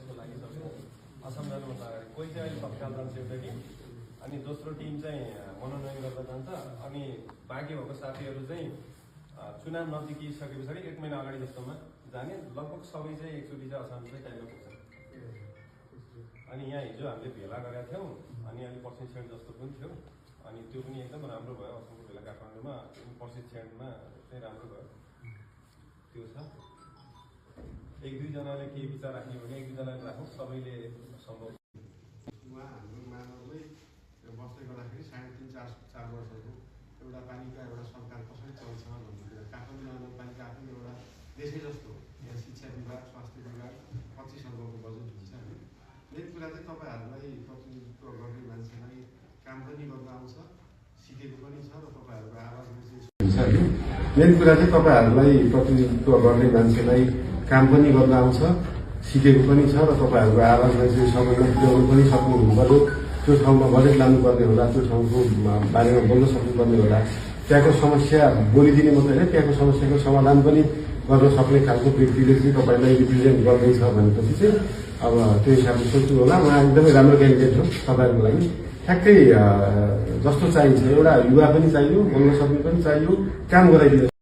त्यसको लागि असम जानुभन्दा अगाडि कोही चाहिँ अहिले तत्काल जान्छ एउटा टिम अनि दोस्रो टिम चाहिँ मनोनयन गर्दा जान्छ अनि बाँकी भएको साथीहरू चाहिँ चुनाव नजिकिसके पछाडि 1 महिना अगाडि जस्तोमा जाने लगभग सबै चाहिँ एकचोटि चाहिँ असम चाहिँ टाइममा पुग्छ। अनि यहाँ हिजो हामीले भेला गरेका थियौँ अनि अलिक प्रशिक्षण जस्तो पनि थियो अनि त्यो पनि एकदम राम्रो भयो। असमको भेला काठमाडौँमा प्रशिक्षणमा चाहिँ राम्रो भयो। त्यो छ 1-2 जनाले केही विचार राख्ने भने 1-2 जनाले राखौँ, सबैले सम्भव। उहाँ हाम्रो मानवले बस्दै गर्दाखेरि 3.5-4 वर्षको एउटा पालिका एउटा सरकार कसरी चल्छ भन्ने कुरा काठमाडौँ महानगरपालिका आफ्नो एउटा देशै जस्तो यहाँ शिक्षा विभाग स्वास्थ्य विभाग 25 अर्बको बजेट हुन्छ होइन। मेन कुरा चाहिँ तपाईँहरूलाई प्रतिनिधित्व गर्ने मान्छेलाई काम पनि गर्न आउँछ, सिकेको पनि छ र तपाईँहरूको आवाजमा चाहिँ मेन कुरा चाहिँ तपाईँहरूलाई प्रतिनिधित्व गर्ने मान्छेलाई काम पनि गर्न आउँछ, सिकेको पनि छ र तपाईँहरूको आवाजलाई चाहिँ सबैलाई पुर्याउनु पनि सक्नु हुनुपर्यो। त्यो ठाउँमा बजेट लानुपर्ने होला, त्यो ठाउँको बारेमा बोल्न सक्नुपर्ने होला। त्यहाँको समस्या बोलिदिने मात्रै होइन, त्यहाँको समस्याको समाधान पनि गर्न सक्ने खालको व्यक्तिले चाहिँ तपाईँलाई रिप्रेजेन्ट गर्दैछ भनेपछि चाहिँ अब त्यो हिसाबले सोच्नु होला। उहाँ एकदमै राम्रो क्यान्डिडेट हो तपाईँहरूको लागि। ठ्याक्कै जस्तो चाहिन्छ, एउटा युवा पनि चाहियो, बोल्न सक्ने पनि चाहियो, काम गराइदिनु